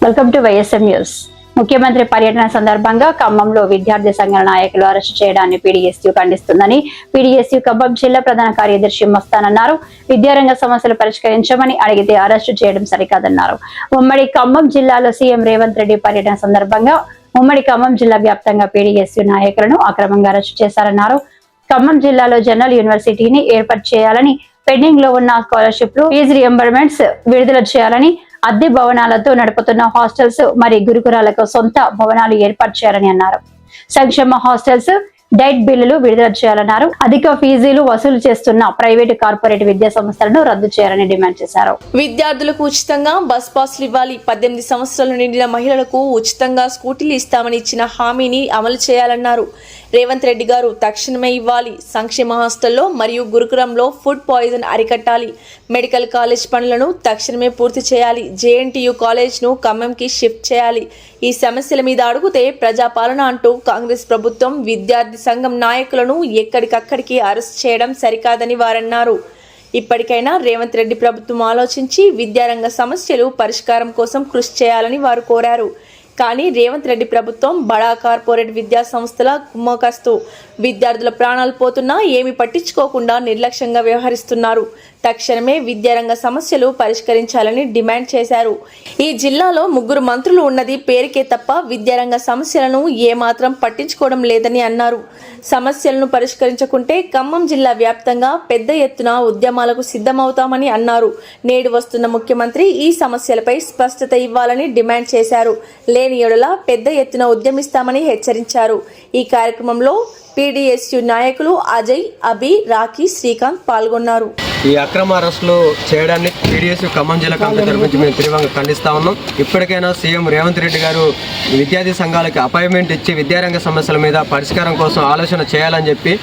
Welcome to YSM news. ముఖ్యమంత్రి పర్యటన సందర్భంగా ఖమ్మంలో విద్యార్థి సంఘాల నాయకులు అరెస్టు చేయడాన్ని పీడీఎస్యూ ఖండిస్తుందని పీడీఎస్యూ ఖమ్మం జిల్లా ప్రధాన కార్యదర్శి మస్తాన్ అన్నారు. విద్యారంగ సమస్యలు పరిష్కరించమని అడిగితే అరెస్టు చేయడం సరికాదన్నారు. ఉమ్మడి ఖమ్మం జిల్లాలో సీఎం రేవంత్ రెడ్డి పర్యటన సందర్భంగా ఉమ్మడి ఖమ్మం జిల్లా వ్యాప్తంగా పీడీఎస్యూ నాయకులను అక్రమంగా అరెస్టు చేశారన్నారు. ఖమ్మం జిల్లాలో జనరల్ యూనివర్సిటీని ఏర్పాటు చేయాలని, పెండింగ్ లో ఉన్న స్కాలర్షిప్లు, ఫీజు రియంబర్మెంట్స్ విడుదల చేయాలని, అద్దె భవనాలతో నడుపుతున్న హాస్టల్స్ మరియు గురుకులాలకు సొంత భవనాలు ఏర్పాటు చేయాలని అన్నారు. సంక్షేమ హాస్టల్స్, డైట్ బిల్లులు విడుదల చేయాలన్నారు. అధిక ఫీజులు వసూలు చేస్తున్న ప్రైవేటు కార్పొరేట్ విద్యా సంస్థలను రద్దు చేయాలని డిమాండ్ చేశారు. విద్యార్థులకు ఉచితంగా బస్ పాస్లు ఇవ్వాలి. 18 సంవత్సరాలు నిండిన మహిళలకు ఉచితంగా స్కూటీలు ఇస్తామని ఇచ్చిన హామీని అమలు చేయాలన్నారు. రేవంత్ రెడ్డి గారు తక్షణమే ఇవ్వాలి. సంక్షేమ హాస్టల్లో మరియు గురుకులంలో ఫుడ్ పాయిజన్ అరికట్టాలి. మెడికల్ కాలేజ్ పనులను తక్షణమే పూర్తి చేయాలి. జేఎన్టీయూ కాలేజ్ను ఖమ్మంకి షిఫ్ట్ చేయాలి. ఈ సమస్యల మీద అడిగితే ప్రజాపాలన అంటూ కాంగ్రెస్ ప్రభుత్వం విద్యార్థి సంఘం నాయకులను ఎక్కడికక్కడికి అరెస్ట్ చేయడం సరికాదని వారన్నారు. ఇప్పటికైనా రేవంత్ రెడ్డి ప్రభుత్వం ఆలోచించి విద్యారంగ సమస్యలు పరిష్కారం కోసం కృషి చేయాలని వారు కోరారు. కానీ రేవంత్ రెడ్డి ప్రభుత్వం బడా కార్పొరేట్ విద్యా సంస్థల కుమ్మకస్తూ విద్యార్థుల ప్రాణాలు పోతున్నా ఏమీ పట్టించుకోకుండా నిర్లక్ష్యంగా వ్యవహరిస్తున్నారు. తక్షణమే విద్యారంగ సమస్యలు పరిష్కరించాలని డిమాండ్ చేశారు. ఈ జిల్లాలో 3 మంత్రులు ఉన్నది పేరుకే తప్ప విద్యారంగ సమస్యలను ఏమాత్రం పట్టించుకోవడం లేదని అన్నారు. సమస్యలను పరిష్కరించకుంటే ఖమ్మం జిల్లా వ్యాప్తంగా పెద్ద ఎత్తున ఉద్యమాలకు సిద్ధమవుతామని అన్నారు. నేడు వస్తున్న ముఖ్యమంత్రి ఈ సమస్యలపై స్పష్టత ఇవ్వాలని డిమాండ్ చేశారు. లేని యెడల పెద్ద ఎత్తున ఉద్యమిస్తామని హెచ్చరించారు. ఈ కార్యక్రమంలో పీడీఎస్యూ నాయకులు అజయ్, అభి, రాఖీ, శ్రీకాంత్ పాల్గొన్నారు. ఈ అక్రమ అరెస్టులు చేయడాన్ని పీడీఎస్యూ ఖమ్మం జిల్లా కమిటీ తరఫు నుంచి మేము తీవ్రంగా ఖండిస్తా ఉన్నాం. ఇప్పటికైనా సీఎం రేవంత్ రెడ్డి గారు విద్యార్థి సంఘాలకి అపాయింట్మెంట్ ఇచ్చి విద్యారంగ సమస్యల మీద పరిష్కారం కోసం ఆలోచన చేయాలని చెప్పి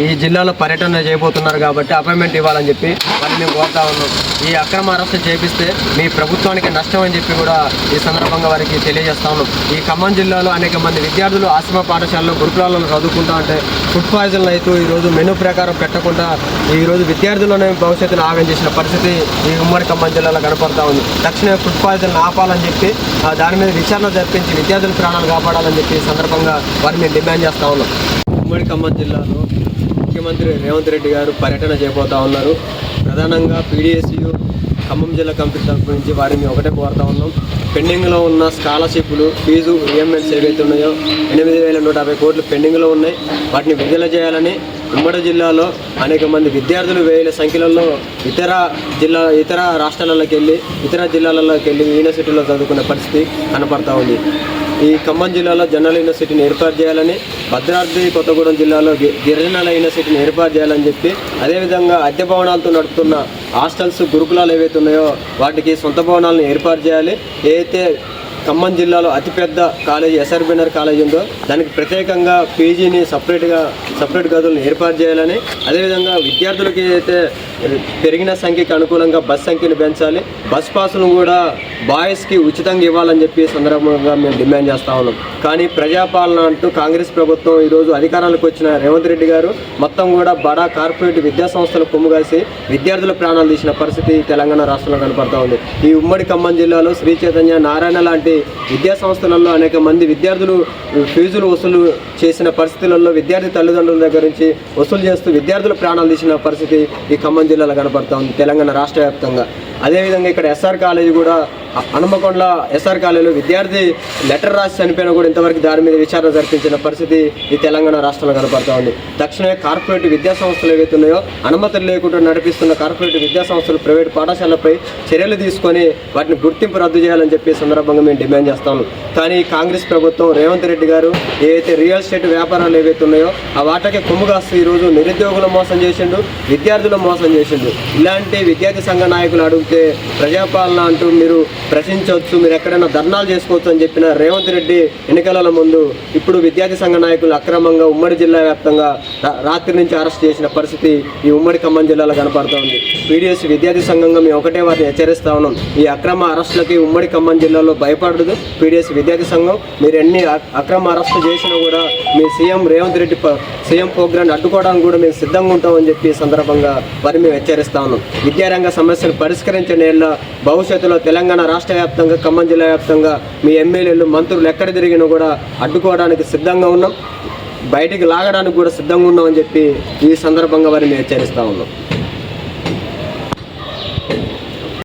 ఈ జిల్లాలో పర్యటన చేయబోతున్నారు కాబట్టి అపాయింట్మెంట్ ఇవ్వాలని చెప్పి వారిని మేము కోరుతా ఉన్నాం. ఈ అక్రమ అరెస్టు చేపిస్తే మీ ప్రభుత్వానికి నష్టం అని చెప్పి కూడా ఈ సందర్భంగా వారికి తెలియజేస్తా ఉన్నాం. ఈ ఖమ్మం జిల్లాలో అనేక మంది విద్యార్థులు ఆశ్రమ పాఠశాలలో గురుకులాలలో చదువుకుంటా ఉంటే ఫుడ్ పాయిజన్లు అయితే ఈరోజు మెనూ ప్రకారం పెట్టకుండా ఈరోజు విద్యార్థులను భవిష్యత్తును ఆగం చేసిన పరిస్థితి ఈ ఉమ్మడి ఖమ్మం జిల్లాలో కనపడతా ఉంది. తక్షణమే ఫుడ్ పాయిజన్ ఆపాలని చెప్పి దాని మీద విచారణ జరిపించి విద్యార్థుల ప్రాణాలు కాపాడాలని చెప్పి ఈ సందర్భంగా వారిని మేము డిమాండ్ చేస్తూ ఉన్నాం. ఉమ్మడి ఖమ్మం జిల్లాలో ముఖ్యమంత్రి రేవంత్ రెడ్డి గారు పర్యటన చేయబోతూ ఉన్నారు. ప్రధానంగా పీడీఎస్యూ ఖమ్మం జిల్లా కమిటీ తరఫు నుంచి వారిని ఒకటే కోరుతా ఉన్నాం. పెండింగ్లో ఉన్న స్కాలర్షిప్లు, ఫీజు రియంబర్మెంట్స్ ఏవైతే ఉన్నాయో 8,150 కోట్లు పెండింగ్లో ఉన్నాయి. వాటిని విడుదల చేయాలని ఉమ్మడి జిల్లాలో అనేక మంది విద్యార్థులు వేల సంఖ్యలలో ఇతర రాష్ట్రాలలోకి వెళ్ళి ఇతర జిల్లాలలోకి వెళ్ళి యూనివర్సిటీలో చదువుకునే పరిస్థితి కనపడతా ఉంది. ఈ ఖమ్మం జిల్లాలో జనరల్ యూనివర్సిటీని ఏర్పాటు చేయాలని, భద్రాద్రి కొత్తగూడెం జిల్లాలో గిరిజనాల యూనివర్సిటీని ఏర్పాటు చేయాలని చెప్పి, అదేవిధంగా అద్దె భవనాలతో నడుపుతున్న హాస్టల్స్, గురుకులాలు ఏవైతే ఉన్నాయో వాటికి సొంత భవనాలను ఏర్పాటు చేయాలి. ఏదైతే ఖమ్మం జిల్లాలో అతిపెద్ద కాలేజీ ఎస్ఆర్ బిన్నర్ కాలేజీ ఉందో దానికి ప్రత్యేకంగా పీజీని సపరేట్ గదులను ఏర్పాటు చేయాలని, అదేవిధంగా విద్యార్థులకి అయితే పెరిగిన సంఖ్యకు అనుకూలంగా బస్ సంఖ్యను పెంచాలి. బస్ పాసులను కూడా బాయ్స్కి ఉచితంగా ఇవ్వాలని చెప్పి సందర్భంగా మేము డిమాండ్ చేస్తూ ఉన్నాం. కానీ ప్రజాపాలన అంటూ కాంగ్రెస్ ప్రభుత్వం ఈరోజు అధికారానికి వచ్చిన రేవంత్ రెడ్డి గారు మొత్తం కూడా బడా కార్పొరేట్ విద్యా సంస్థలు కొమ్ముగాసి విద్యార్థుల ప్రాణాలు తీసిన పరిస్థితి తెలంగాణ రాష్ట్రంలో కనపడతా ఉంది. ఈ ఉమ్మడి ఖమ్మం జిల్లాలో శ్రీ చైతన్య, నారాయణ లాంటి విద్యా సంస్థలలో అనేక మంది విద్యార్థులు ఫీజులు వసూలు చేసిన పరిస్థితులలో విద్యార్థి తల్లిదండ్రుల దగ్గర నుంచి వసూలు చేస్తూ విద్యార్థుల ప్రాణాలు తీసిన పరిస్థితి ఈ ఖమ్మం జిల్లాలో కనపడతా ఉంది తెలంగాణ రాష్ట్ర వ్యాప్తంగా. అదేవిధంగా ఇక్కడ ఎస్ఆర్ కాలేజీ కూడా, హనుమకొండల ఎస్ఆర్ కాలేజీలో విద్యార్థి లెటర్ రాసి చనిపోయినా కూడా ఇంతవరకు దాని మీద విచారణ జరిపించిన పరిస్థితి ఈ తెలంగాణ రాష్ట్రంలో కనపడతా ఉంది. తక్షణమే కార్పొరేట్ విద్యా సంస్థలు ఏవైతే ఉన్నాయో అనుమతులు లేకుండా నడిపిస్తున్న కార్పొరేట్ విద్యా సంస్థలు, ప్రైవేట్ పాఠశాలపై చర్యలు తీసుకొని వాటిని గుర్తింపు రద్దు చేయాలని చెప్పి సందర్భంగా మేము డిమాండ్ చేస్తాము. కానీ కాంగ్రెస్ ప్రభుత్వం రేవంత్ రెడ్డి గారు ఏదైతే రియల్ ఎస్టేట్ వ్యాపారాలు ఏవైతే ఉన్నాయో ఆ వాటికి కొమ్ము కాస్తూ ఈరోజు నిరుద్యోగులు మోసం చేసిండు, విద్యార్థులు మోసం చేసిండు. ఇలాంటి విద్యార్థి సంఘ నాయకులు అడిగితే ప్రజాపాలన అంటూ మీరు ప్రశ్నించవచ్చు, మీరు ఎక్కడైనా ధర్నాలు చేసుకోవచ్చు అని చెప్పిన రేవంత్ రెడ్డి ఎన్నికల ముందు ఇప్పుడు విద్యార్థి సంఘ నాయకులు అక్రమంగా ఉమ్మడి జిల్లా వ్యాప్తంగా రాత్రి నుంచి అరెస్ట్ చేసిన పరిస్థితి ఈ ఉమ్మడి ఖమ్మం జిల్లాలో కనపడుతూ ఉంది. పీడీఎస్ విద్యార్థి సంఘంగా మేము ఒకటే వారిని హెచ్చరిస్తా ఉన్నాం. ఈ అక్రమ అరెస్టులకి ఉమ్మడి ఖమ్మం జిల్లాలో భయపడదు పీడీఎస్ విద్యార్థి సంఘం. మీరు ఎన్ని అక్రమ అరెస్టు చేసినా కూడా మీ సీఎం రేవంత్ రెడ్డి సీఎం ప్రోగ్రాన్ని అడ్డుకోవడానికి కూడా మేము సిద్ధంగా ఉంటామని చెప్పి సందర్భంగా వారిని మేము హెచ్చరిస్తా ఉన్నాం. విద్యారంగ సమస్యలు పరిష్కరించాలి పరిష్కరించని ఏళ్ళ భవిష్యత్తులో తెలంగాణ రాష్ట్ర వ్యాప్తంగా, ఖమ్మం జిల్లా వ్యాప్తంగా మీ ఎమ్మెల్యేలు, మంత్రులు ఎక్కడ తిరిగినా కూడా అడ్డుకోవడానికి సిద్ధంగా ఉన్నాం, బయటికి లాగడానికి కూడా సిద్ధంగా ఉన్నామని చెప్పి ఈ సందర్భంగా వారిని హెచ్చరిస్తూ ఉన్నాం.